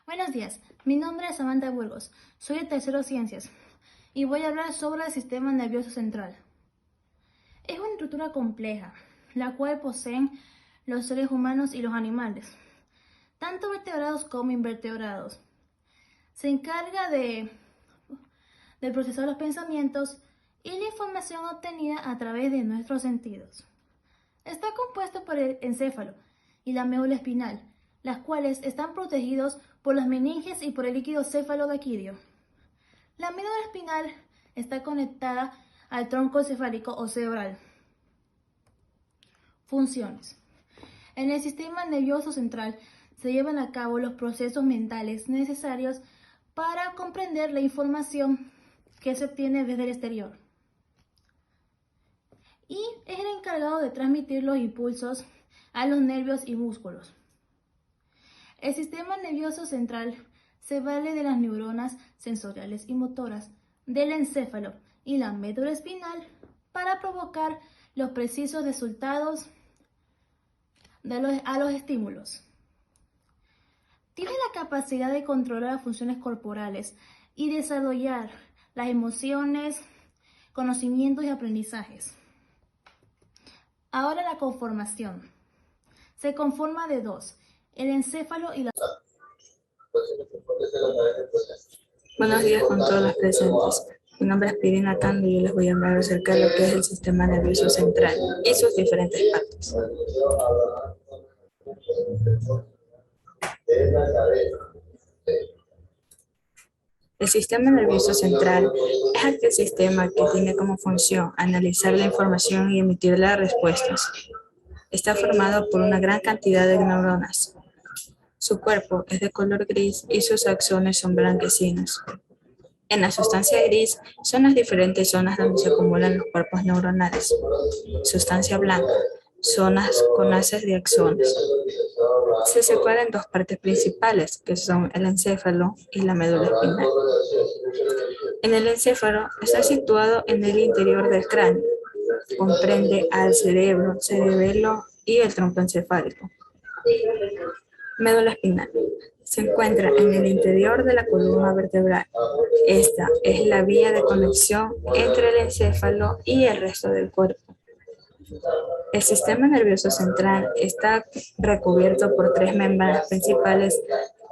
Buenos días, mi nombre es Samantha Burgos, soy de tercero Ciencias y voy a hablar sobre el sistema nervioso central. Es una estructura compleja, la cual poseen los seres humanos y los animales, tanto vertebrados como invertebrados. Se encarga de procesar los pensamientos y la información obtenida a través de nuestros sentidos. Está compuesto por el encéfalo y la médula espinal, las cuales están protegidos por las meninges y por el líquido cefaloraquídeo. La médula espinal está conectada al tronco encefálico o cerebral. Funciones. En el sistema nervioso central se llevan a cabo los procesos mentales necesarios para comprender la información que se obtiene desde el exterior. Y es el encargado de transmitir los impulsos a los nervios y músculos. El sistema nervioso central se vale de las neuronas sensoriales y motoras, del encéfalo y la médula espinal para provocar los precisos resultados a los estímulos. Tiene la capacidad de controlar las funciones corporales y desarrollar las emociones, conocimientos y aprendizajes. Ahora la conformación. Se conforma de dos, el encéfalo y la... Buenos días con todos los presentes. Mi nombre es Pirina Tando y yo les voy a hablar acerca de lo que es el sistema nervioso central y sus diferentes partes. El sistema nervioso central es aquel sistema que tiene como función analizar la información y emitir las respuestas. Está formado por una gran cantidad de neuronas. Su cuerpo es de color gris y sus axones son blanquecinos. En la sustancia gris son las diferentes zonas donde se acumulan los cuerpos neuronales. Sustancia blanca, zonas con haces de axones. Se separa en dos partes principales, que son el encéfalo y la médula espinal. En el encéfalo está situado en el interior del cráneo. Comprende al cerebro, cerebelo y el tronco encefálico. Médula espinal. Se encuentra en el interior de la columna vertebral. Esta es la vía de conexión entre el encéfalo y el resto del cuerpo. El sistema nervioso central está recubierto por tres membranas principales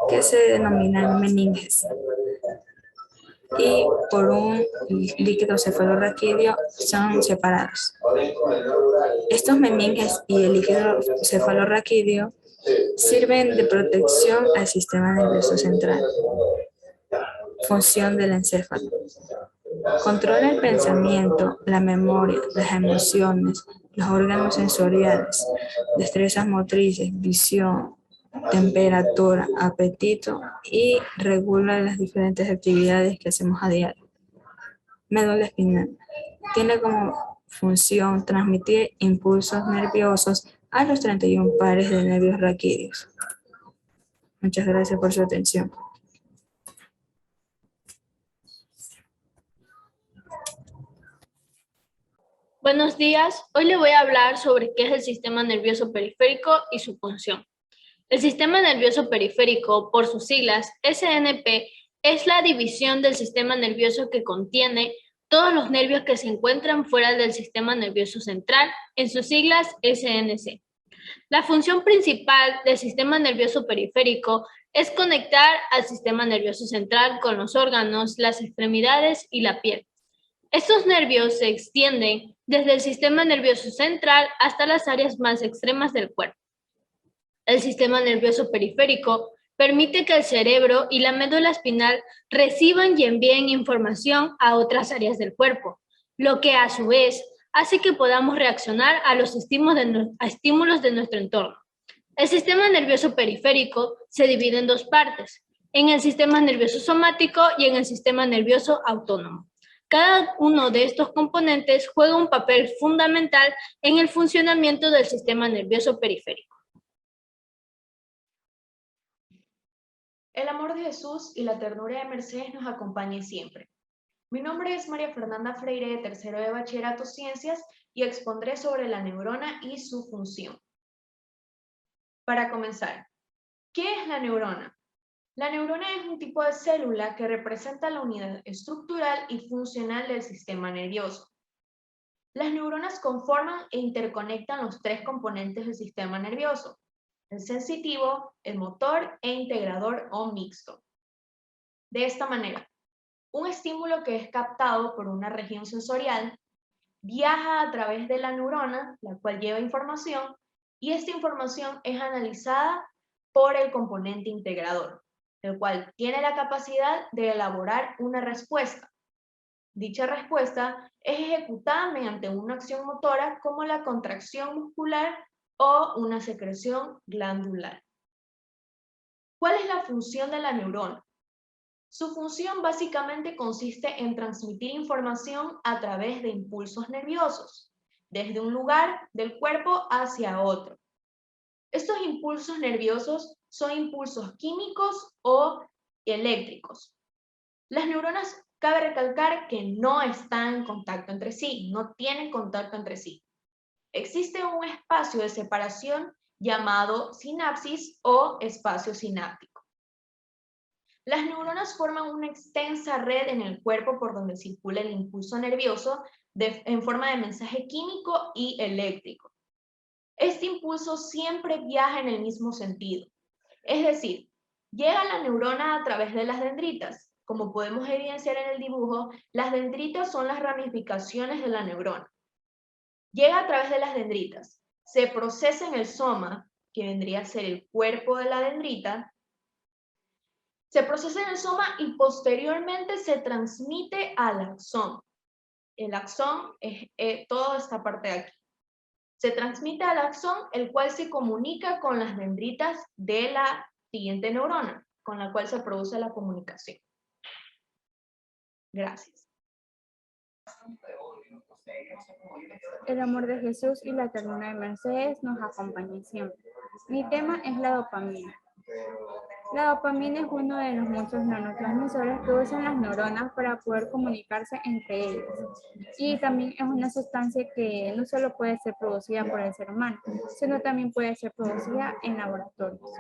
que se denominan meninges y por un líquido cefalorraquídeo son separados. Estos meninges y el líquido cefalorraquídeo sirven de protección al sistema nervioso central. Función del encéfalo. Controla el pensamiento, la memoria, las emociones, los órganos sensoriales, destrezas motrices, visión, temperatura, apetito y regula las diferentes actividades que hacemos a diario. Médula espinal. Tiene como función transmitir impulsos nerviosos a los 31 pares de nervios raquídeos. Muchas gracias por su atención. Buenos días, hoy le voy a hablar sobre qué es el sistema nervioso periférico y su función. El sistema nervioso periférico, por sus siglas SNP, es la división del sistema nervioso que contiene todos los nervios que se encuentran fuera del sistema nervioso central, en sus siglas SNC. La función principal del sistema nervioso periférico es conectar al sistema nervioso central con los órganos, las extremidades y la piel. Estos nervios se extienden desde el sistema nervioso central hasta las áreas más extremas del cuerpo. El sistema nervioso periférico permite que el cerebro y la médula espinal reciban y envíen información a otras áreas del cuerpo, lo que a su vez hace que podamos reaccionar a los estímulos de nuestro entorno. El sistema nervioso periférico se divide en dos partes, en el sistema nervioso somático y en el sistema nervioso autónomo. Cada uno de estos componentes juega un papel fundamental en el funcionamiento del sistema nervioso periférico. El amor de Jesús y la ternura de Mercedes nos acompañen siempre. Mi nombre es María Fernanda Freire, de tercero de Bachillerato Ciencias, y expondré sobre la neurona y su función. Para comenzar, ¿qué es la neurona? La neurona es un tipo de célula que representa la unidad estructural y funcional del sistema nervioso. Las neuronas conforman e interconectan los tres componentes del sistema nervioso: el sensitivo, el motor e integrador o mixto. De esta manera, un estímulo que es captado por una región sensorial viaja a través de la neurona, la cual lleva información, y esta información es analizada por el componente integrador, el cual tiene la capacidad de elaborar una respuesta. Dicha respuesta es ejecutada mediante una acción motora como la contracción muscular o una secreción glandular. ¿Cuál es la función de la neurona? Su función básicamente consiste en transmitir información a través de impulsos nerviosos, desde un lugar del cuerpo hacia otro. Estos impulsos nerviosos son impulsos químicos o eléctricos. Las neuronas, cabe recalcar que no están en contacto entre sí, no tienen contacto entre sí. Existe un espacio de separación llamado sinapsis o espacio sináptico. Las neuronas forman una extensa red en el cuerpo por donde circula el impulso nervioso en forma de mensaje químico y eléctrico. Este impulso siempre viaja en el mismo sentido, es decir, llega a la neurona a través de las dendritas. Como podemos evidenciar en el dibujo, las dendritas son las ramificaciones de la neurona. Llega a través de las dendritas, se procesa en el soma, que vendría a ser el cuerpo de la dendrita, se procesa en el soma y posteriormente se transmite al axón. El axón es toda esta parte de aquí. Se transmite al axón, el cual se comunica con las dendritas de la siguiente neurona, con la cual se produce la comunicación. Gracias. El amor de Jesús y la ternura de Mercedes nos acompañan siempre. Mi tema es la dopamina. La dopamina es uno de los muchos neurotransmisores que usan las neuronas para poder comunicarse entre ellas. Y también es una sustancia que no solo puede ser producida por el ser humano, sino también puede ser producida en laboratorios.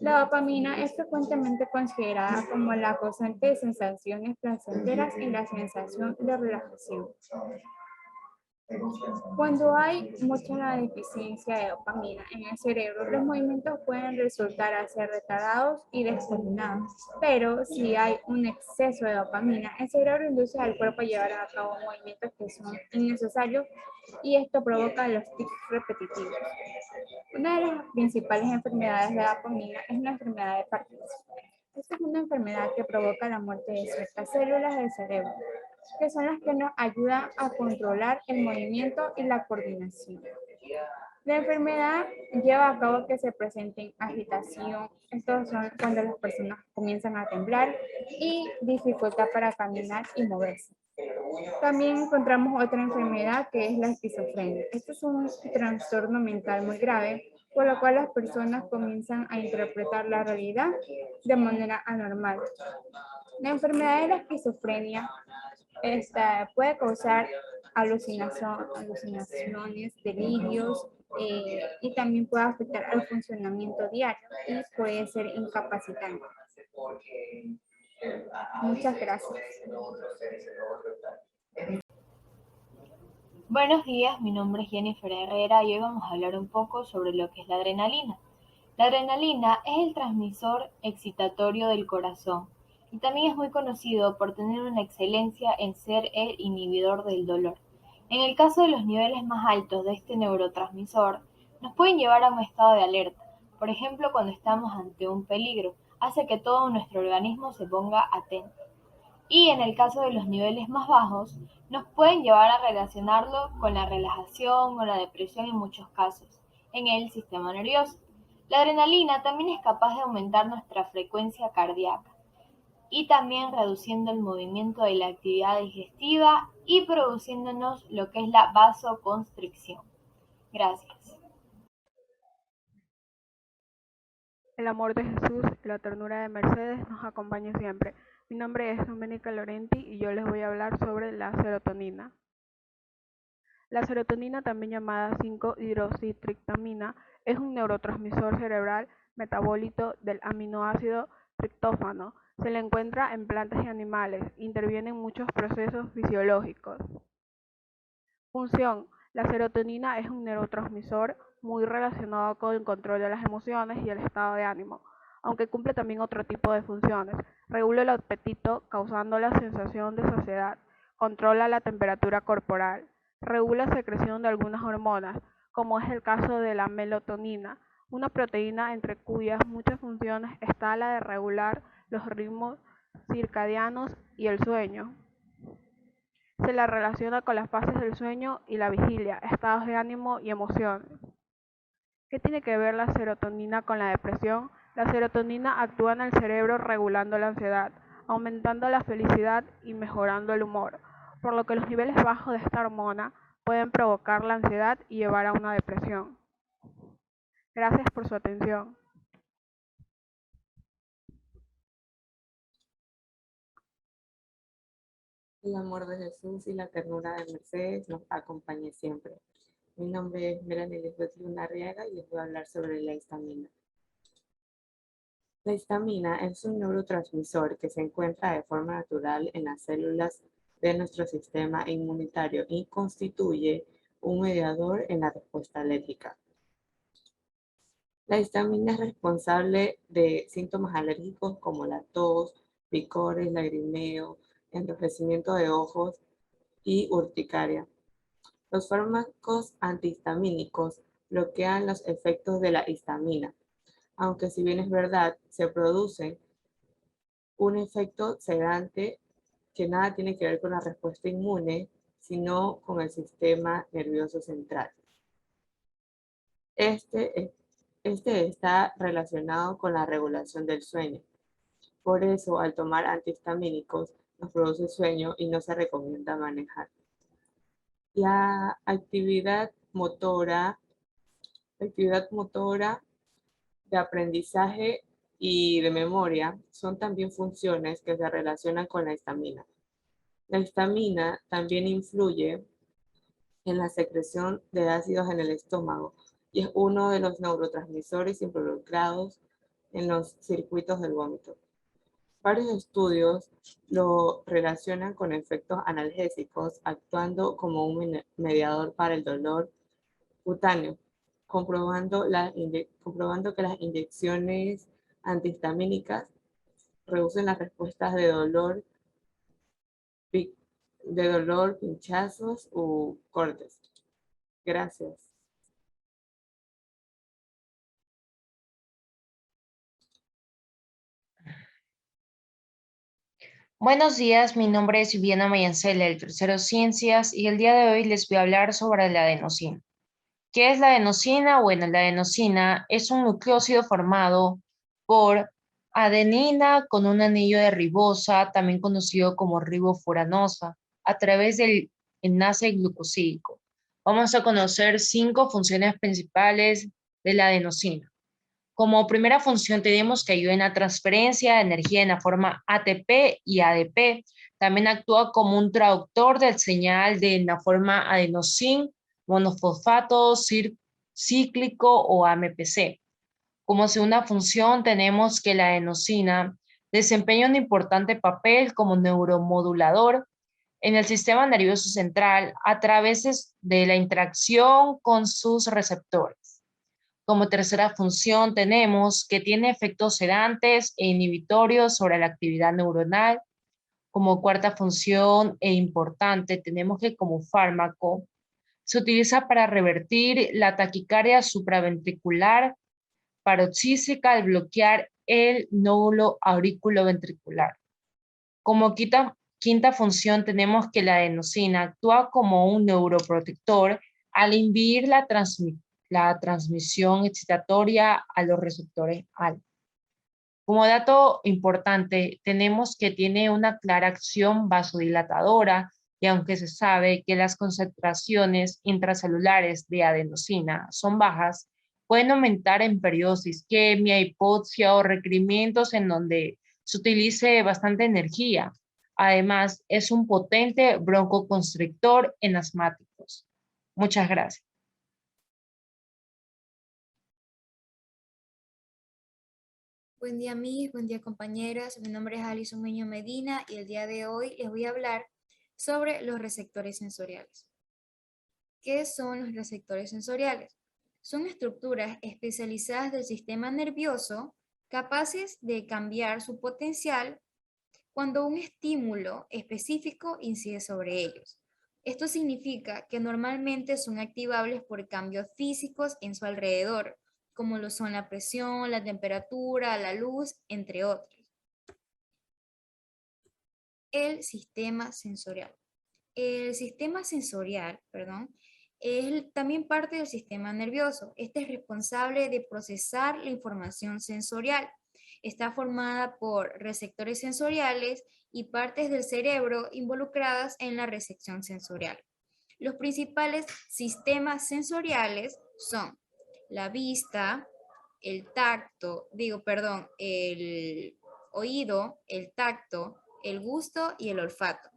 La dopamina es frecuentemente considerada como la causante de sensaciones placenteras y la sensación de relajación. Cuando hay mucha deficiencia de dopamina en el cerebro, los movimientos pueden resultar ser retardados y descoordinados. Pero si hay un exceso de dopamina, el cerebro induce al cuerpo a llevar a cabo movimientos que son innecesarios y esto provoca los tics repetitivos. Una de las principales enfermedades de la dopamina es la enfermedad de Parkinson. Esta es una enfermedad que provoca la muerte de ciertas células del cerebro, que son las que nos ayudan a controlar el movimiento y la coordinación. La enfermedad lleva a cabo que se presenten agitación, estos son cuando las personas comienzan a temblar y dificultad para caminar y moverse. También encontramos otra enfermedad que es la esquizofrenia. Esto es un trastorno mental muy grave, por lo cual las personas comienzan a interpretar la realidad de manera anormal. La enfermedad de la esquizofrenia puede causar alucinaciones, delirios y también puede afectar al funcionamiento diario y puede ser incapacitante. Muchas gracias. Buenos días, mi nombre es Jennifer Herrera y hoy vamos a hablar un poco sobre lo que es la adrenalina. La adrenalina es el transmisor excitatorio del corazón y también es muy conocido por tener una excelencia en ser el inhibidor del dolor. En el caso de los niveles más altos de este neurotransmisor, nos pueden llevar a un estado de alerta. Por ejemplo, cuando estamos ante un peligro, hace que todo nuestro organismo se ponga atento. Y en el caso de los niveles más bajos, nos pueden llevar a relacionarlo con la relajación o la depresión en muchos casos, en el sistema nervioso. La adrenalina también es capaz de aumentar nuestra frecuencia cardíaca y también reduciendo el movimiento de la actividad digestiva y produciéndonos lo que es la vasoconstricción. Gracias. El amor de Jesús y la ternura de Mercedes nos acompaña siempre. Mi nombre es Doménica Lorenti y yo les voy a hablar sobre la serotonina. La serotonina, también llamada 5-hidroxitriptamina, es un neurotransmisor cerebral metabólito del aminoácido triptófano. Se le encuentra en plantas y animales. Interviene en muchos procesos fisiológicos. Función. La serotonina es un neurotransmisor muy relacionado con el control de las emociones y el estado de ánimo, aunque cumple también otro tipo de funciones. Regula el apetito, causando la sensación de saciedad. Controla la temperatura corporal. Regula la secreción de algunas hormonas, como es el caso de la melatonina, una proteína entre cuyas muchas funciones está la de regular los ritmos circadianos y el sueño. Se la relaciona con las fases del sueño y la vigilia, estados de ánimo y emociones. ¿Qué tiene que ver la serotonina con la depresión? La serotonina actúa en el cerebro regulando la ansiedad, aumentando la felicidad y mejorando el humor, por lo que los niveles bajos de esta hormona pueden provocar la ansiedad y llevar a una depresión. Gracias por su atención. El amor de Jesús y la ternura de Mercedes nos acompañe siempre. Mi nombre es Melanie Lisbeth Luna Arriaga y les voy a hablar sobre la histamina. La histamina es un neurotransmisor que se encuentra de forma natural en las células de nuestro sistema inmunitario y constituye un mediador en la respuesta alérgica. La histamina es responsable de síntomas alérgicos como la tos, picores, lagrimeo, enrojecimiento de ojos y urticaria. Los fármacos antihistamínicos bloquean los efectos de la histamina, aunque si bien es verdad, se produce un efecto sedante que nada tiene que ver con la respuesta inmune, sino con el sistema nervioso central. Este está relacionado con la regulación del sueño. Por eso, al tomar antihistamínicos, nos produce sueño y no se recomienda manejar. La actividad motora, de aprendizaje y de memoria son también funciones que se relacionan con la histamina. La histamina también influye en la secreción de ácidos en el estómago y es uno de los neurotransmisores involucrados en los circuitos del vómito. Varios estudios lo relacionan con efectos analgésicos, actuando como un mediador para el dolor cutáneo, comprobando que las inyecciones antihistamínicas reducen las respuestas de dolor, pinchazos u cortes. Gracias. Buenos días, mi nombre es Viviana Mayancela del Tercero Ciencias y el día de hoy les voy a hablar sobre la adenosina. ¿Qué es la adenosina? Bueno, la adenosina es un nucleósido formado por adenina con un anillo de ribosa, también conocido como ribofuranosa, a través del enlace glucosídico. Vamos a conocer 5 funciones principales de la adenosina. Como primera función tenemos que ayuda en la transferencia de energía en la forma ATP y ADP. También actúa como un traductor del señal de la forma adenosin, monofosfato, cíclico o AMPC. Como segunda función tenemos que la adenosina desempeña un importante papel como neuromodulador en el sistema nervioso central a través de la interacción con sus receptores. Como tercera función tenemos que tiene efectos sedantes e inhibitorios sobre la actividad neuronal. Como cuarta función e importante tenemos que como fármaco se utiliza para revertir la taquicardia supraventricular paroxística al bloquear el nódulo auriculoventricular. Como quinta función tenemos que la adenosina actúa como un neuroprotector al inhibir la transmisión excitatoria a los receptores alfa. Como dato importante, tenemos que tiene una clara acción vasodilatadora y aunque se sabe que las concentraciones intracelulares de adenosina son bajas, pueden aumentar en periodos de isquemia, hipoxia o requerimientos en donde se utilice bastante energía. Además, es un potente broncoconstrictor en asmáticos. Muchas gracias. Buen día, mis, buen día, compañeras. Mi nombre es Alison Muñoz Medina y el día de hoy les voy a hablar sobre los receptores sensoriales. ¿Qué son los receptores sensoriales? Son estructuras especializadas del sistema nervioso capaces de cambiar su potencial cuando un estímulo específico incide sobre ellos. Esto significa que normalmente son activables por cambios físicos en su alrededor, como lo son la presión, la temperatura, la luz, entre otros. El sistema sensorial. El sistema sensorial, es también parte del sistema nervioso. Este es responsable de procesar la información sensorial. Está formada por receptores sensoriales y partes del cerebro involucradas en la recepción sensorial. Los principales sistemas sensoriales son la vista, el oído, el tacto, el gusto y el olfato.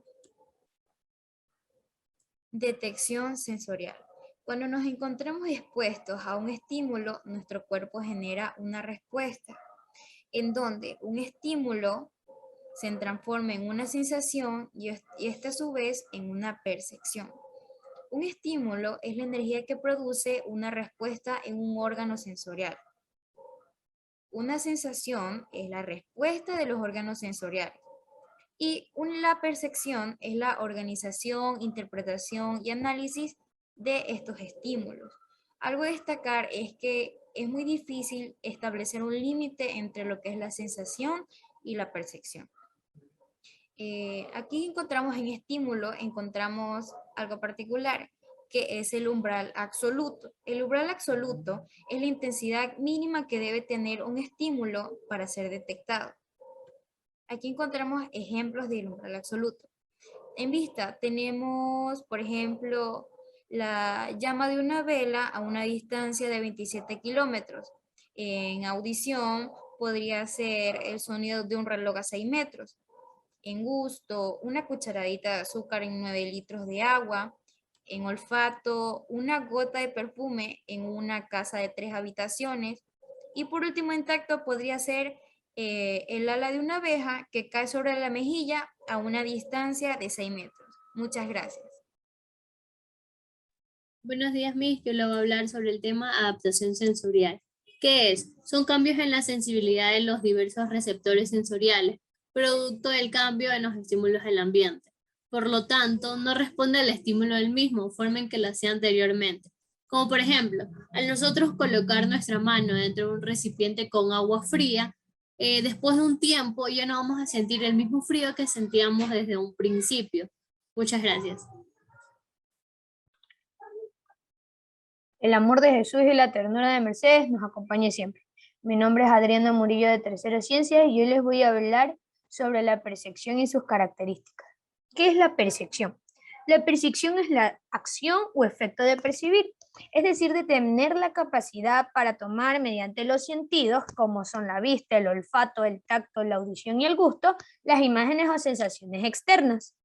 Detección sensorial. Cuando nos encontramos expuestos a un estímulo, nuestro cuerpo genera una respuesta, en donde un estímulo se transforma en una sensación y esta a su vez en una percepción. Un estímulo es la energía que produce una respuesta en un órgano sensorial. Una sensación es la respuesta de los órganos sensoriales. Y la percepción es la organización, interpretación y análisis de estos estímulos. Algo a destacar es que es muy difícil establecer un límite entre lo que es la sensación y la percepción. Aquí encontramos en estímulo, encontramos algo particular, que es el umbral absoluto. El umbral absoluto es la intensidad mínima que debe tener un estímulo para ser detectado. Aquí encontramos ejemplos del umbral absoluto. En vista tenemos, por ejemplo, la llama de una vela a una distancia de 27 kilómetros. En audición podría ser el sonido de un reloj a 6 metros. En gusto, una cucharadita de azúcar en 9 litros de agua. En olfato, una gota de perfume en una casa de 3 habitaciones. Y por último, en tacto podría ser el ala de una abeja que cae sobre la mejilla a una distancia de 6 metros. Muchas gracias. Buenos días, Miss. Yo le voy a hablar sobre el tema adaptación sensorial. ¿Qué es? Son cambios en la sensibilidad de los diversos receptores sensoriales, producto del cambio en los estímulos del ambiente. Por lo tanto, no responde al estímulo del mismo, forma en que lo hacía anteriormente. Como por ejemplo, al nosotros colocar nuestra mano dentro de un recipiente con agua fría, después de un tiempo ya no vamos a sentir el mismo frío que sentíamos desde un principio. Muchas gracias. El amor de Jesús y la ternura de Mercedes nos acompañe siempre. Mi nombre es Adriana Murillo de Tercero Ciencias y hoy les voy a hablar sobre la percepción y sus características. ¿Qué es la percepción? La percepción es la acción o efecto de percibir, es decir, de tener la capacidad para tomar mediante los sentidos, como son la vista, el olfato, el tacto, la audición y el gusto, las imágenes o sensaciones externas.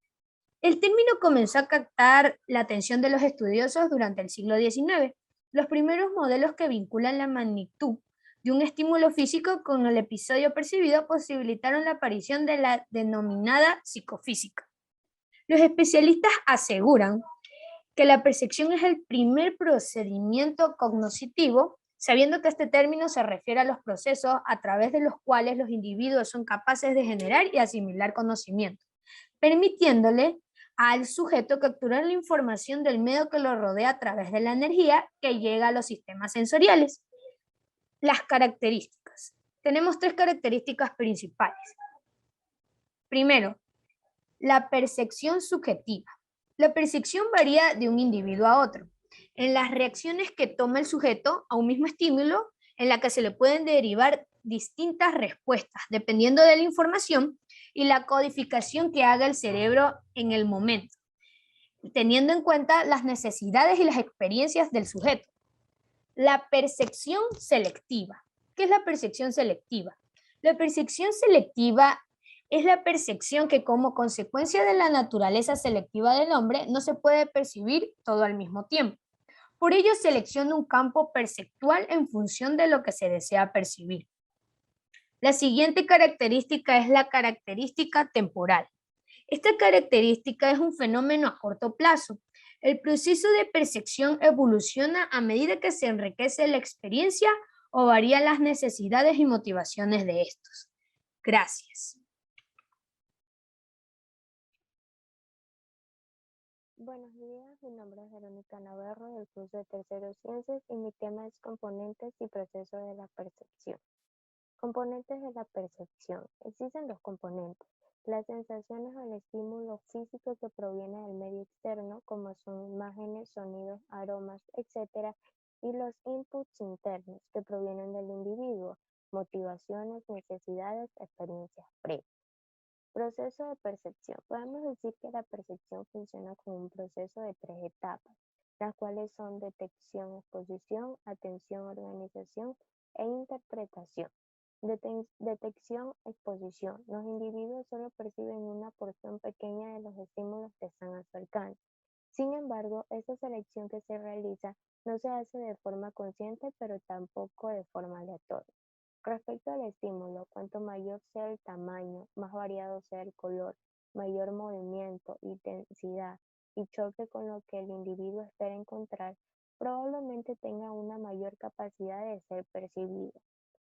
El término comenzó a captar la atención de los estudiosos durante el siglo XIX. Los primeros modelos que vinculan la magnitud de un estímulo físico con el episodio percibido posibilitaron la aparición de la denominada psicofísica. Los especialistas aseguran que la percepción es el primer procedimiento cognoscitivo, sabiendo que este término se refiere a los procesos a través de los cuales los individuos son capaces de generar y asimilar conocimiento, permitiéndole al sujeto capturar la información del medio que lo rodea a través de la energía que llega a los sistemas sensoriales. Las características. Tenemos 3 características principales. Primero, la percepción subjetiva. La percepción varía de un individuo a otro en las reacciones que toma el sujeto a un mismo estímulo, en la que se le pueden derivar distintas respuestas dependiendo de la información y la codificación que haga el cerebro en el momento, teniendo en cuenta las necesidades y las experiencias del sujeto. La percepción selectiva. ¿Qué es la percepción selectiva? La percepción selectiva es la percepción que, como consecuencia de la naturaleza selectiva del hombre, no se puede percibir todo al mismo tiempo. Por ello, selecciona un campo perceptual en función de lo que se desea percibir. La siguiente característica es la característica temporal. Esta característica es un fenómeno a corto plazo. El proceso de percepción evoluciona a medida que se enriquece la experiencia o varían las necesidades y motivaciones de estos. Gracias. Buenos días, mi nombre es Verónica Navarro del curso de Tercero Ciencias y mi tema es componentes y procesos de la percepción. Componentes de la percepción. Existen dos componentes, las sensaciones o el estímulo físico que proviene del medio externo, como son imágenes, sonidos, aromas, etc., y los inputs internos que provienen del individuo, motivaciones, necesidades, experiencias previas. Proceso de percepción. Podemos decir que la percepción funciona como un proceso de 3 etapas, las cuales son detección, exposición, atención, organización e interpretación. Detección, exposición. Los individuos solo perciben una porción pequeña de los estímulos que están a su alcance. Sin embargo, esa selección que se realiza no se hace de forma consciente, pero tampoco de forma aleatoria. Respecto al estímulo, cuanto mayor sea el tamaño, más variado sea el color, mayor movimiento, intensidad y choque con lo que el individuo espera encontrar, probablemente tenga una mayor capacidad de ser percibido.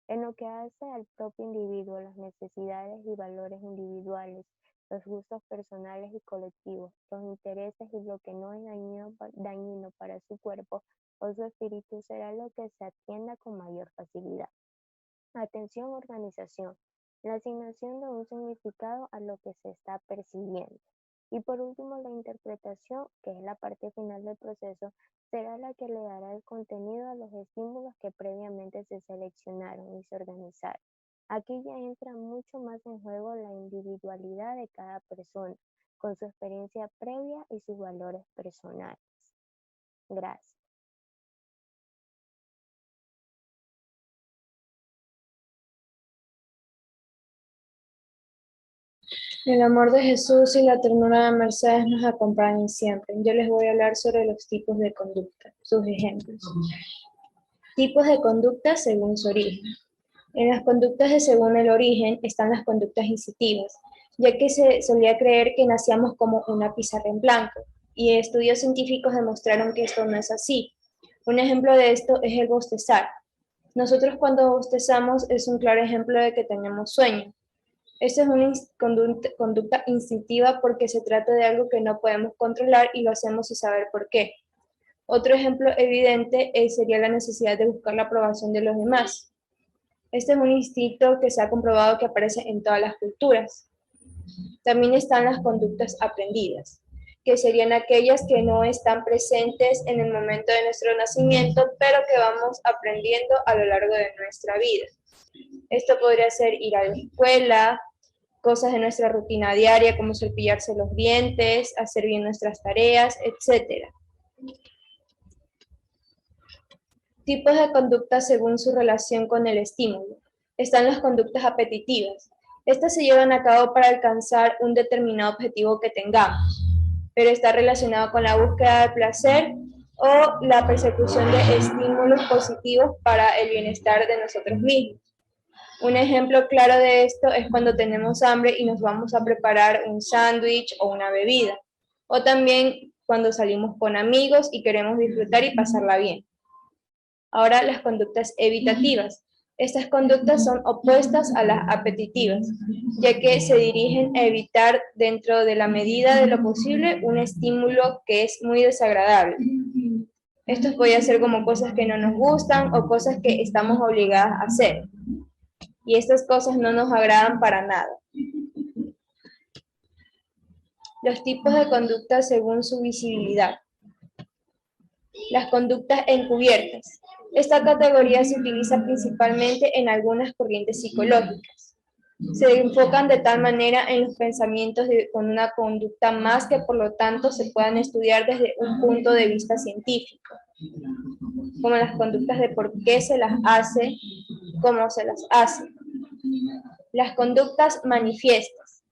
En lo que hace al propio individuo, las necesidades y valores individuales, los gustos personales y colectivos, los intereses y lo que no es dañino para su cuerpo o su espíritu será lo que se atienda con mayor facilidad. Atención, organización. La asignación de un significado a lo que se está percibiendo. Y por último, la interpretación, que es la parte final del proceso, será la que le dará el contenido a los estímulos que previamente se seleccionaron y se organizaron. Aquí ya entra mucho más en juego la individualidad de cada persona, con su experiencia previa y sus valores personales. Gracias. El amor de Jesús y la ternura de Mercedes nos acompañan siempre. Yo les voy a hablar sobre los tipos de conducta, sus ejemplos. Tipos de conducta según su origen. En las conductas de según el origen están las conductas instintivas, ya que se solía creer que nacíamos como una pizarra en blanco, y estudios científicos demostraron que esto no es así. Un ejemplo de esto es el bostezar. Nosotros cuando bostezamos es un claro ejemplo de que tenemos sueño. Esta es una conducta instintiva porque se trata de algo que no podemos controlar y lo hacemos sin saber por qué. Otro ejemplo evidente sería la necesidad de buscar la aprobación de los demás. Este es un instinto que se ha comprobado que aparece en todas las culturas. También están las conductas aprendidas, que serían aquellas que no están presentes en el momento de nuestro nacimiento, pero que vamos aprendiendo a lo largo de nuestra vida. Esto podría ser ir a la escuela, cosas de nuestra rutina diaria como cepillarse los dientes, hacer bien nuestras tareas, etc. Tipos de conductas según su relación con el estímulo. Están las conductas apetitivas. Estas se llevan a cabo para alcanzar un determinado objetivo que tengamos, pero está relacionado con la búsqueda de placer o la persecución de estímulos positivos para el bienestar de nosotros mismos. Un ejemplo claro de esto es cuando tenemos hambre y nos vamos a preparar un sándwich o una bebida. O también cuando salimos con amigos y queremos disfrutar y pasarla bien. Ahora las conductas evitativas. Estas conductas son opuestas a las apetitivas, ya que se dirigen a evitar dentro de la medida de lo posible un estímulo que es muy desagradable. Esto puede ser como cosas que no nos gustan o cosas que estamos obligadas a hacer. Y estas cosas no nos agradan para nada. Los tipos de conducta según su visibilidad. Las conductas encubiertas. Esta categoría se utiliza principalmente en algunas corrientes psicológicas. Se enfocan de tal manera en los pensamientos con una conducta más que por lo tanto se puedan estudiar desde un punto de vista científico, como las conductas de por qué se las hace, cómo se las hace. Las conductas manifiestas.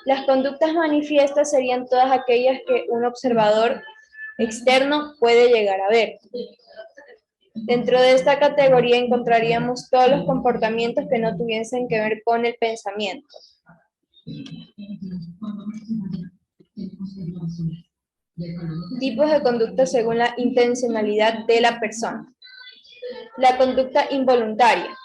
Las conductas manifiestas serían todas aquellas que un observador externo puede llegar a ver. Dentro de esta categoría encontraríamos todos los comportamientos que no tuviesen que ver con el pensamiento. Tipos de conducta según la intencionalidad de la persona. La conducta involuntaria.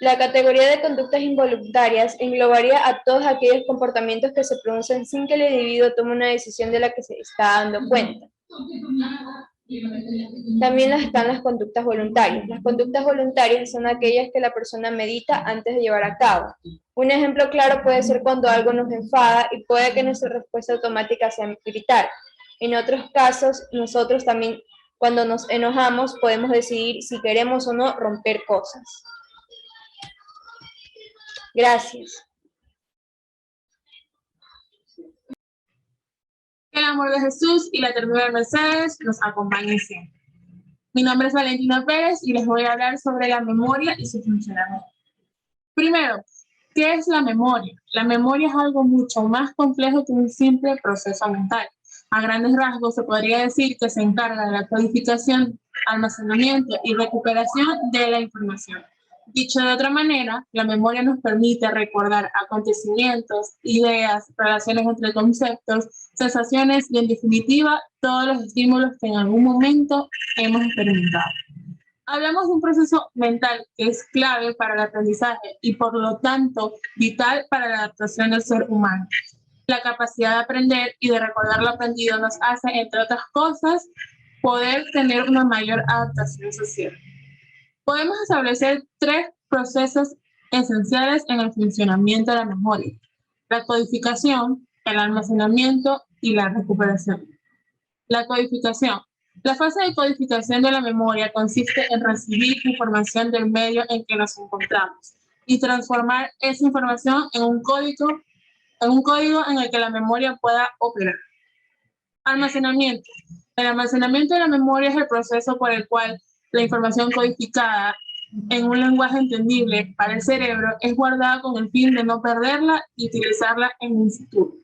La categoría de conductas involuntarias englobaría a todos aquellos comportamientos que se producen sin que el individuo tome una decisión de la que se está dando cuenta. También están las conductas voluntarias. Las conductas voluntarias son aquellas que la persona medita antes de llevar a cabo. Un ejemplo claro puede ser cuando algo nos enfada y puede que nuestra respuesta automática sea gritar. En otros casos, nosotros también, cuando nos enojamos, podemos decidir si queremos o no romper cosas. Gracias. Que el amor de Jesús y la ternura de Mercedes nos acompañen siempre. Mi nombre es Valentina Pérez y les voy a hablar sobre la memoria y su funcionamiento. Primero, ¿qué es la memoria? La memoria es algo mucho más complejo que un simple proceso mental. A grandes rasgos se podría decir que se encarga de la codificación, almacenamiento y recuperación de la información. Dicho de otra manera, la memoria nos permite recordar acontecimientos, ideas, relaciones entre conceptos, sensaciones y, en definitiva, todos los estímulos que en algún momento hemos experimentado. Hablamos de un proceso mental que es clave para el aprendizaje y, por lo tanto, vital para la adaptación del ser humano. La capacidad de aprender y de recordar lo aprendido nos hace, entre otras cosas, poder tener una mayor adaptación social. Podemos establecer 3 procesos esenciales en el funcionamiento de la memoria: la codificación, el almacenamiento y la recuperación. La codificación. La fase de codificación de la memoria consiste en recibir información del medio en que nos encontramos y transformar esa información en un código en el que la memoria pueda operar. Almacenamiento. El almacenamiento de la memoria es el proceso por el cual la información codificada en un lenguaje entendible para el cerebro es guardada con el fin de no perderla y utilizarla en un futuro.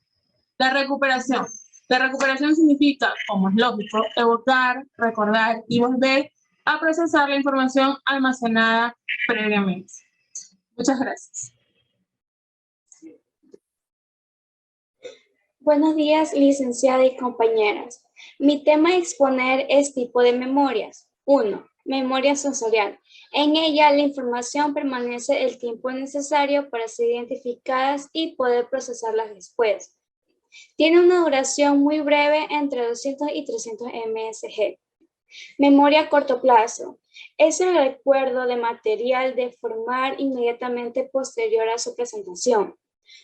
La recuperación. La recuperación significa, como es lógico, evocar, recordar y volver a procesar la información almacenada previamente. Muchas gracias. Buenos días, licenciada y compañeras. Mi tema a exponer es tipo de memorias. 1. Memoria sensorial. En ella, la información permanece el tiempo necesario para ser identificadas y poder procesarlas después. Tiene una duración muy breve, entre 200 y 300 msg. Memoria a corto plazo. Es el recuerdo de material de formar inmediatamente posterior a su presentación.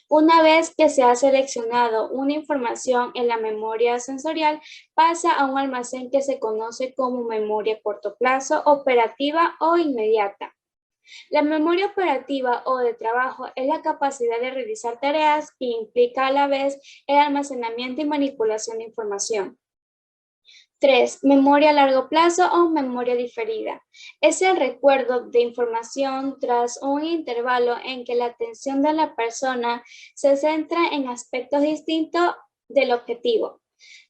Una vez que se ha seleccionado una información en la memoria sensorial, pasa a un almacén que se conoce como memoria a corto plazo, operativa o inmediata. La memoria operativa o de trabajo es la capacidad de realizar tareas que implica a la vez el almacenamiento y manipulación de información. 3. Memoria a largo plazo o memoria diferida. Es el recuerdo de información tras un intervalo en que la atención de la persona se centra en aspectos distintos del objetivo.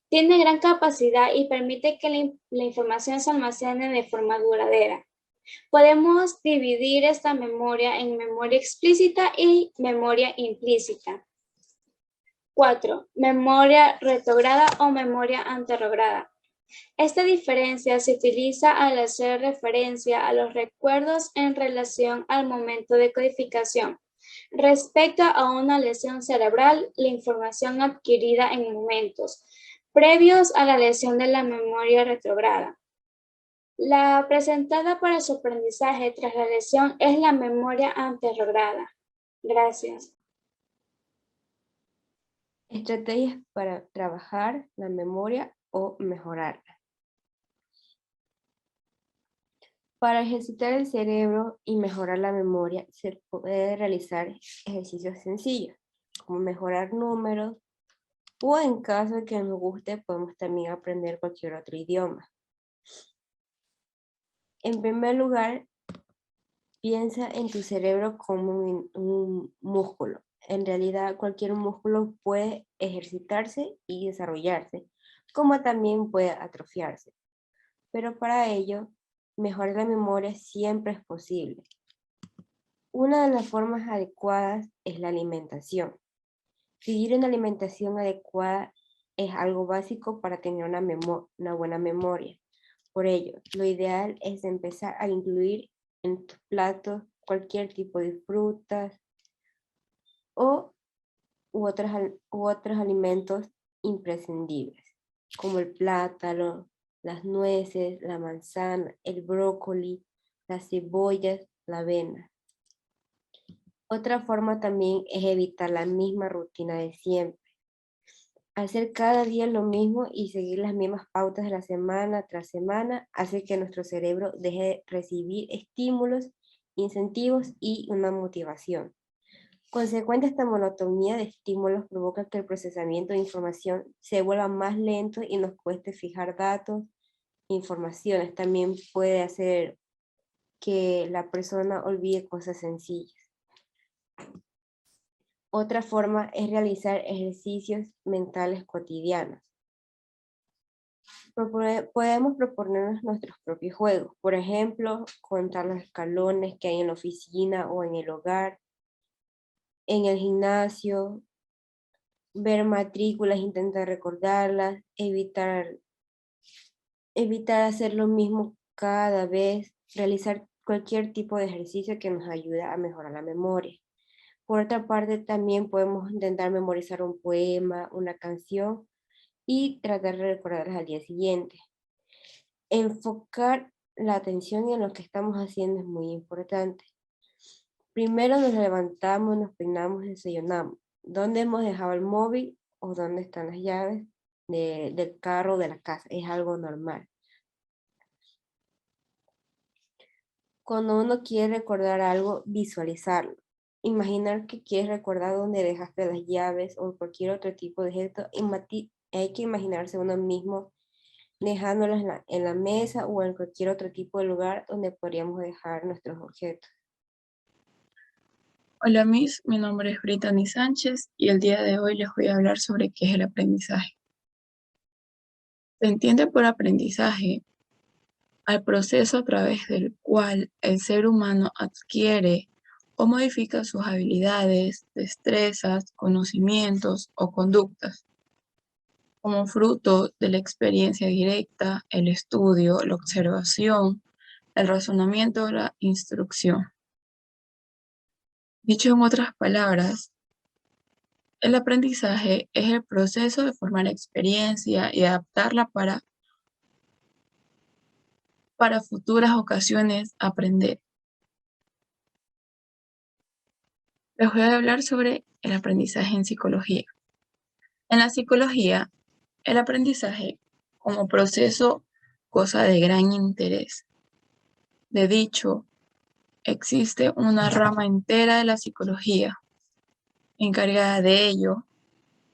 Tiene gran capacidad y permite que la información se almacene de forma duradera. Podemos dividir esta memoria en memoria explícita y memoria implícita. 4. Memoria retrograda o memoria anterrograda. Esta diferencia se utiliza al hacer referencia a los recuerdos en relación al momento de codificación. Respecto a una lesión cerebral, la información adquirida en momentos previos a la lesión de la memoria retrograda. La presentada para su aprendizaje tras la lesión es la memoria anterrograda. Gracias. Estrategias para trabajar la memoria o mejorarla. Para ejercitar el cerebro y mejorar la memoria se puede realizar ejercicios sencillos, como mejorar números, o en caso de que nos guste podemos también aprender cualquier otro idioma. En primer lugar, piensa en tu cerebro como un músculo. En realidad, cualquier músculo puede ejercitarse y desarrollarse, como también puede atrofiarse. Pero para ello, mejorar la memoria siempre es posible. Una de las formas adecuadas es la alimentación. Seguir una alimentación adecuada es algo básico para tener una buena memoria. Por ello, lo ideal es empezar a incluir en tus platos cualquier tipo de frutas u otros alimentos imprescindibles, como el plátano, las nueces, la manzana, el brócoli, las cebollas, la avena. Otra forma también es evitar la misma rutina de siempre. Hacer cada día lo mismo y seguir las mismas pautas de la semana tras semana hace que nuestro cerebro deje de recibir estímulos, incentivos y una motivación. Consecuente, esta monotonía de estímulos provoca que el procesamiento de información se vuelva más lento y nos cueste fijar datos, informaciones. También puede hacer que la persona olvide cosas sencillas. Otra forma es realizar ejercicios mentales cotidianos. Podemos proponernos nuestros propios juegos. Por ejemplo, contar los escalones que hay en la oficina o en el hogar, en el gimnasio, ver matrículas, intentar recordarlas, evitar hacer lo mismo cada vez, realizar cualquier tipo de ejercicio que nos ayude a mejorar la memoria. Por otra parte, también podemos intentar memorizar un poema, una canción y tratar de recordarlas al día siguiente. Enfocar la atención en lo que estamos haciendo es muy importante. Primero nos levantamos, nos peinamos, desayunamos. ¿Dónde hemos dejado el móvil o dónde están las llaves del carro o de la casa? Es algo normal. Cuando uno quiere recordar algo, visualizarlo. Imaginar que quieres recordar dónde dejaste las llaves o cualquier otro tipo de gesto. Hay que imaginarse uno mismo dejándolas en la mesa o en cualquier otro tipo de lugar donde podríamos dejar nuestros objetos. Hola Miss, mi nombre es Brittany Sánchez y el día de hoy les voy a hablar sobre qué es el aprendizaje. Se entiende por aprendizaje al proceso a través del cual el ser humano adquiere o modifica sus habilidades, destrezas, conocimientos o conductas, como fruto de la experiencia directa, el estudio, la observación, el razonamiento o la instrucción. Dicho en otras palabras, el aprendizaje es el proceso de formar experiencia y adaptarla para futuras ocasiones aprender. Les voy a hablar sobre el aprendizaje en psicología. En la psicología, el aprendizaje como proceso goza de gran interés. De dicho, existe una rama entera de la psicología encargada de ello,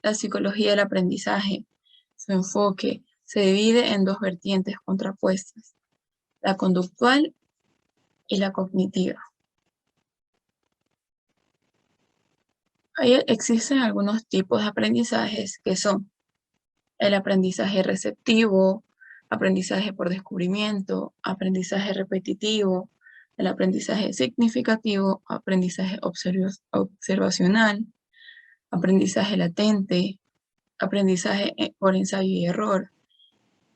la psicología del aprendizaje. Su enfoque se divide en dos vertientes contrapuestas, la conductual y la cognitiva. Existen algunos tipos de aprendizajes que son el aprendizaje receptivo, aprendizaje por descubrimiento, aprendizaje repetitivo, el aprendizaje significativo, aprendizaje observacional, aprendizaje latente, aprendizaje por ensayo y error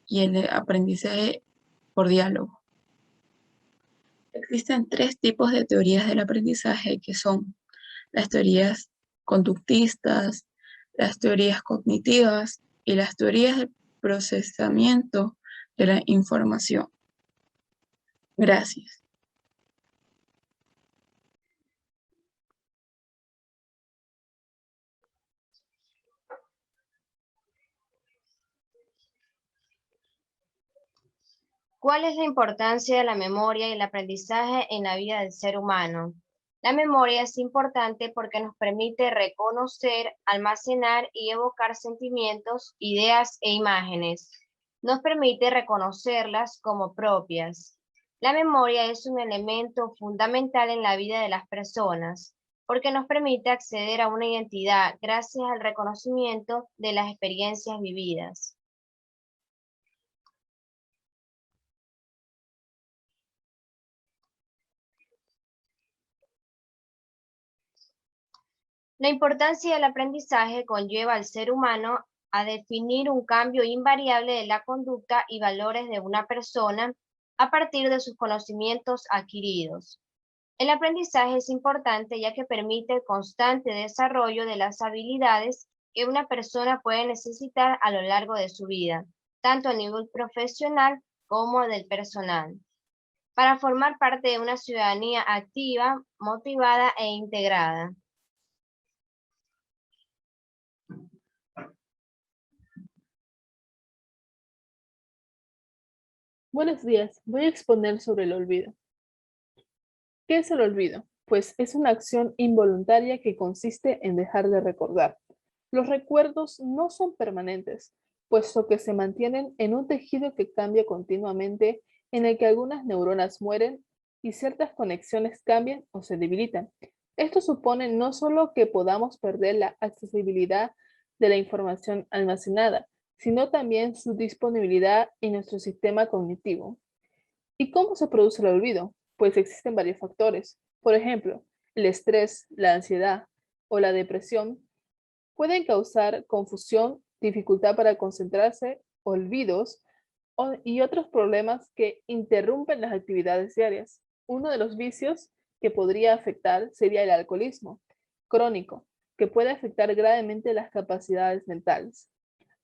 y el aprendizaje por diálogo. Existen tres tipos de teorías del aprendizaje que son las teorías conductistas, las teorías cognitivas y las teorías de procesamiento de la información. Gracias. ¿Cuál es la importancia de la memoria y el aprendizaje en la vida del ser humano? La memoria es importante porque nos permite reconocer, almacenar y evocar sentimientos, ideas e imágenes. Nos permite reconocerlas como propias. La memoria es un elemento fundamental en la vida de las personas porque nos permite acceder a una identidad gracias al reconocimiento de las experiencias vividas. La importancia del aprendizaje conlleva al ser humano a definir un cambio invariable de la conducta y valores de una persona a partir de sus conocimientos adquiridos. El aprendizaje es importante ya que permite el constante desarrollo de las habilidades que una persona puede necesitar a lo largo de su vida, tanto a nivel profesional como del personal, para formar parte de una ciudadanía activa, motivada e integrada. Buenos días, voy a exponer sobre el olvido. ¿Qué es el olvido? Pues es una acción involuntaria que consiste en dejar de recordar. Los recuerdos no son permanentes, puesto que se mantienen en un tejido que cambia continuamente, en el que algunas neuronas mueren y ciertas conexiones cambian o se debilitan. Esto supone no solo que podamos perder la accesibilidad de la información almacenada, sino también su disponibilidad en nuestro sistema cognitivo. ¿Y cómo se produce el olvido? Pues existen varios factores. Por ejemplo, el estrés, la ansiedad o la depresión pueden causar confusión, dificultad para concentrarse, olvidos y otros problemas que interrumpen las actividades diarias. Uno de los vicios que podría afectar sería el alcoholismo crónico, que puede afectar gravemente las capacidades mentales.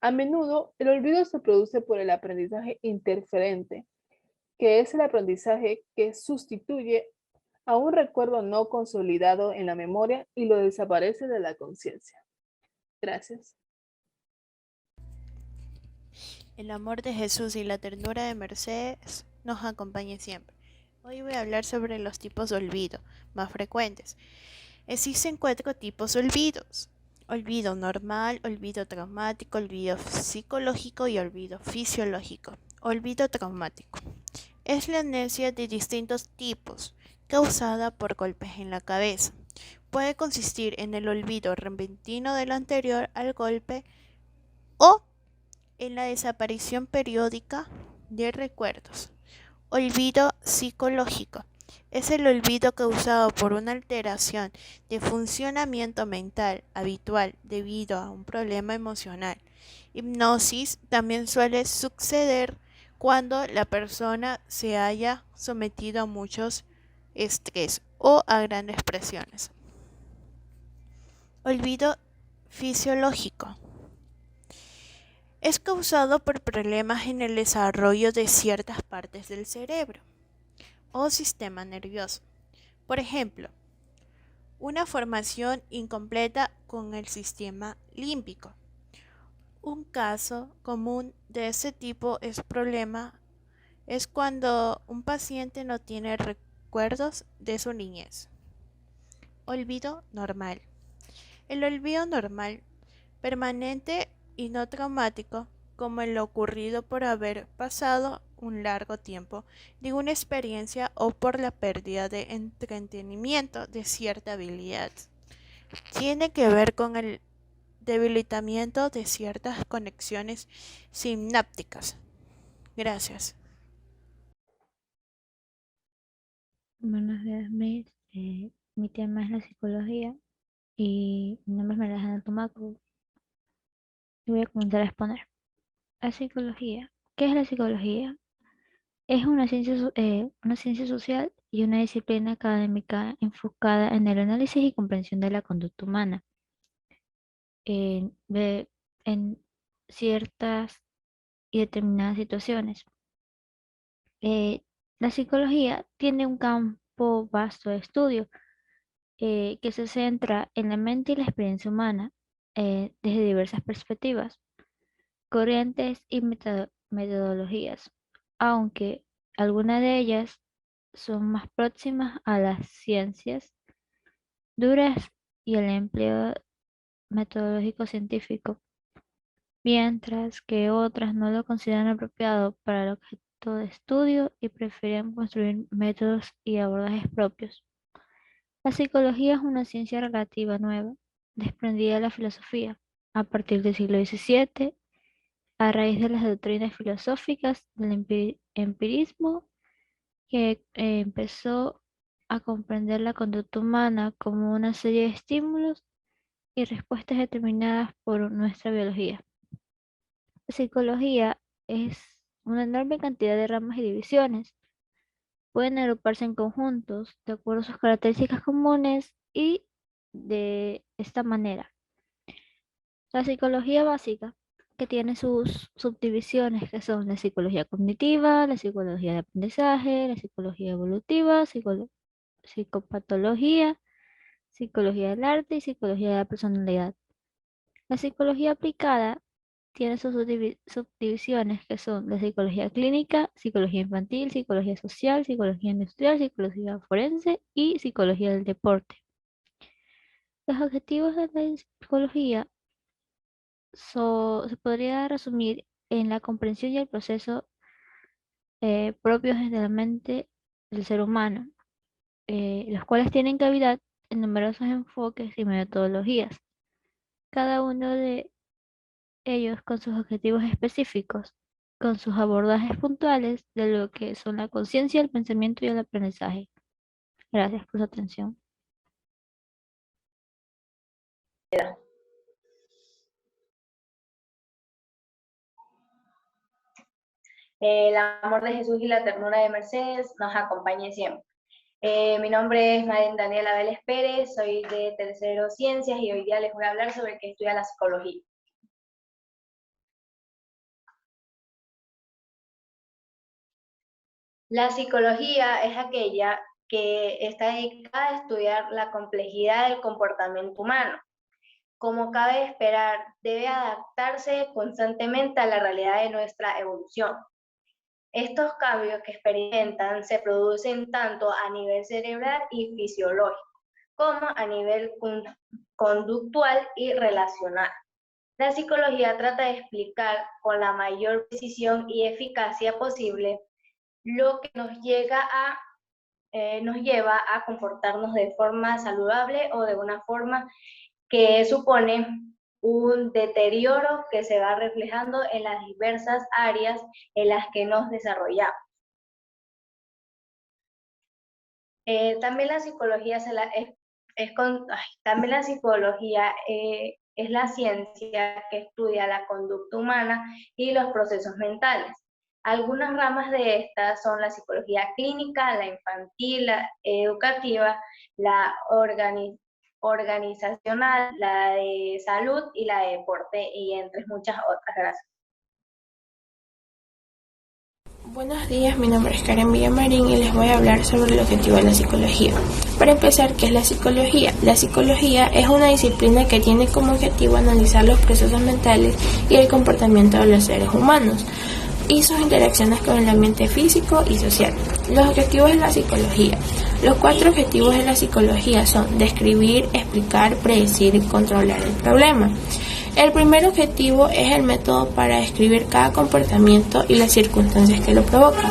A menudo, el olvido se produce por el aprendizaje interferente, que es el aprendizaje que sustituye a un recuerdo no consolidado en la memoria y lo desaparece de la conciencia. Gracias. El amor de Jesús y la ternura de Mercedes nos acompañe siempre. Hoy voy a hablar sobre los tipos de olvido más frecuentes. Existen 4 tipos de olvidos: olvido normal, olvido traumático, olvido psicológico y olvido fisiológico. Olvido traumático es la amnesia de distintos tipos, causada por golpes en la cabeza. Puede consistir en el olvido repentino de lo anterior al golpe o en la desaparición periódica de recuerdos. Olvido psicológico es el olvido causado por una alteración de funcionamiento mental habitual debido a un problema emocional. Hipnosis también suele suceder cuando la persona se haya sometido a muchos estrés o a grandes presiones. Olvido fisiológico es causado por problemas en el desarrollo de ciertas partes del cerebro o sistema nervioso. Por ejemplo, una formación incompleta con el sistema límbico. Un caso común de ese tipo es cuando un paciente no tiene recuerdos de su niñez. Olvido normal. El olvido normal, permanente y no traumático, como el ocurrido por haber pasado un largo tiempo de una experiencia o por la pérdida de entretenimiento de cierta habilidad. Tiene que ver con el debilitamiento de ciertas conexiones sinápticas. Gracias. Buenos días, Miss. Mi tema es la psicología y mi nombre es María Alejandra Tumaco. Y voy a comenzar a exponer. La psicología. ¿Qué es la psicología? Es una ciencia social y una disciplina académica enfocada en el análisis y comprensión de la conducta humana en ciertas y determinadas situaciones. La psicología tiene un campo vasto de estudio que se centra en la mente y la experiencia humana desde diversas perspectivas, corrientes y metodologías, aunque algunas de ellas son más próximas a las ciencias duras y el empleo metodológico científico, mientras que otras no lo consideran apropiado para el objeto de estudio y prefieren construir métodos y abordajes propios. La psicología es una ciencia relativa nueva, desprendida de la filosofía, a partir del siglo XVII, a raíz de las doctrinas filosóficas del empirismo, que empezó a comprender la conducta humana como una serie de estímulos y respuestas determinadas por nuestra biología. La psicología es una enorme cantidad de ramas y divisiones. Pueden agruparse en conjuntos de acuerdo a sus características comunes y de esta manera. La psicología básica, que tiene sus subdivisiones, que son la psicología cognitiva, la psicología de aprendizaje, la psicología evolutiva, psicopatología, psicología del arte y psicología de la personalidad. La psicología aplicada tiene sus subdivisiones, que son la psicología clínica, psicología infantil, psicología social, psicología industrial, psicología forense y psicología del deporte. Los objetivos de la psicología se podría resumir en la comprensión y el proceso propios de la mente del ser humano, los cuales tienen cavidad en numerosos enfoques y metodologías, cada uno de ellos con sus objetivos específicos, con sus abordajes puntuales de lo que son la conciencia, el pensamiento y el aprendizaje. Gracias por su atención. El amor de Jesús y la ternura de Mercedes nos acompañe siempre. Mi nombre es María Daniela Vélez Pérez, soy de tercero Ciencias y hoy día les voy a hablar sobre qué estudia la psicología. La psicología es aquella que está dedicada a estudiar la complejidad del comportamiento humano. Como cabe esperar, debe adaptarse constantemente a la realidad de nuestra evolución. Estos cambios que experimentan se producen tanto a nivel cerebral y fisiológico, como a nivel conductual y relacional. La psicología trata de explicar con la mayor precisión y eficacia posible lo que nos lleva a comportarnos de forma saludable o de una forma que supone un deterioro que se va reflejando en las diversas áreas en las que nos desarrollamos. También la psicología es la ciencia que estudia la conducta humana y los procesos mentales. Algunas ramas de estas son la psicología clínica, la infantil, la educativa, la organizacional, la de salud y la de deporte, y entre muchas otras. Gracias. Buenos días, mi nombre es Karen Villamarín y les voy a hablar sobre el objetivo de la psicología. Para empezar, ¿qué es la psicología? La psicología es una disciplina que tiene como objetivo analizar los procesos mentales y el comportamiento de los seres humanos y sus interacciones con el ambiente físico y social. Los objetivos de la psicología. Los 4 objetivos de la psicología son describir, explicar, predecir y controlar el problema. El primer objetivo es el método para describir cada comportamiento y las circunstancias que lo provocan.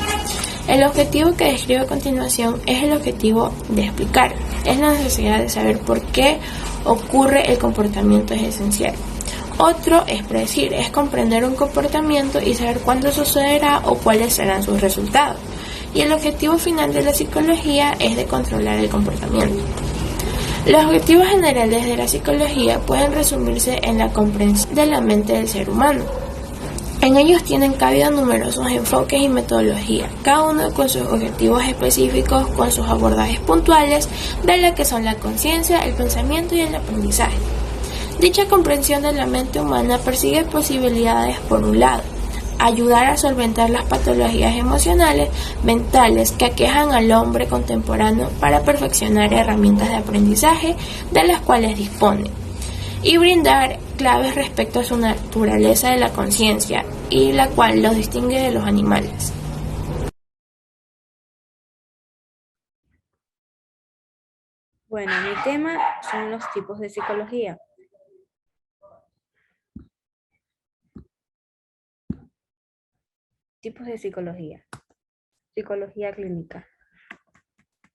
El objetivo que describo a continuación es el objetivo de explicar. Es la necesidad de saber por qué ocurre el comportamiento, es esencial. Otro es predecir, es comprender un comportamiento y saber cuándo sucederá o cuáles serán sus resultados. Y el objetivo final de la psicología es de controlar el comportamiento. Los objetivos generales de la psicología pueden resumirse en la comprensión de la mente del ser humano. En ellos tienen cabida numerosos enfoques y metodologías, cada uno con sus objetivos específicos, con sus abordajes puntuales de lo que son la conciencia, el pensamiento y el aprendizaje. Dicha comprensión de la mente humana persigue posibilidades, por un lado, ayudar a solventar las patologías emocionales, mentales que aquejan al hombre contemporáneo para perfeccionar herramientas de aprendizaje de las cuales dispone, y brindar claves respecto a su naturaleza de la conciencia y la cual los distingue de los animales. Bueno, mi tema son los tipos de psicología. Tipos de psicología. Psicología clínica.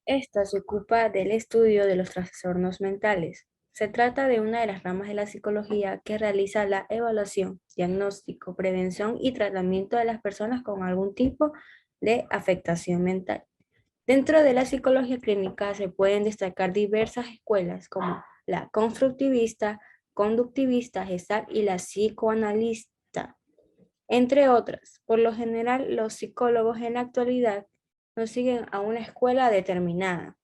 Esta se ocupa del estudio de los trastornos mentales. Se trata de una de las ramas de la psicología que realiza la evaluación, diagnóstico, prevención y tratamiento de las personas con algún tipo de afectación mental. Dentro de la psicología clínica se pueden destacar diversas escuelas como la constructivista, conductivista, Gestalt y la psicoanalista, entre otras. Por lo general, los psicólogos en la actualidad no siguen a una escuela determinada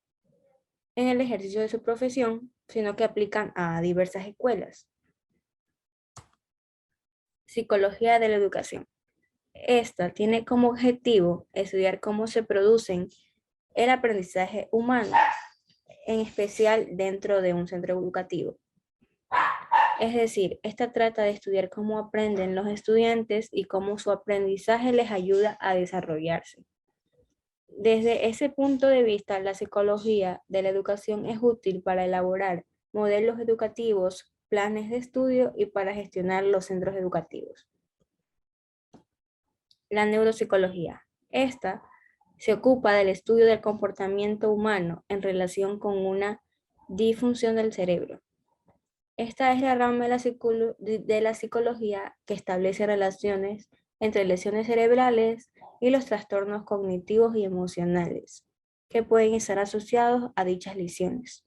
en el ejercicio de su profesión, sino que aplican a diversas escuelas. Psicología de la educación. Esta tiene como objetivo estudiar cómo se producen el aprendizaje humano, en especial dentro de un centro educativo. Es decir, esta trata de estudiar cómo aprenden los estudiantes y cómo su aprendizaje les ayuda a desarrollarse. Desde ese punto de vista, la psicología de la educación es útil para elaborar modelos educativos, planes de estudio y para gestionar los centros educativos. La neuropsicología. Esta se ocupa del estudio del comportamiento humano en relación con una disfunción del cerebro. Esta es la rama de la psicología que establece relaciones entre lesiones cerebrales y los trastornos cognitivos y emocionales que pueden estar asociados a dichas lesiones.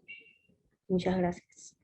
Muchas gracias.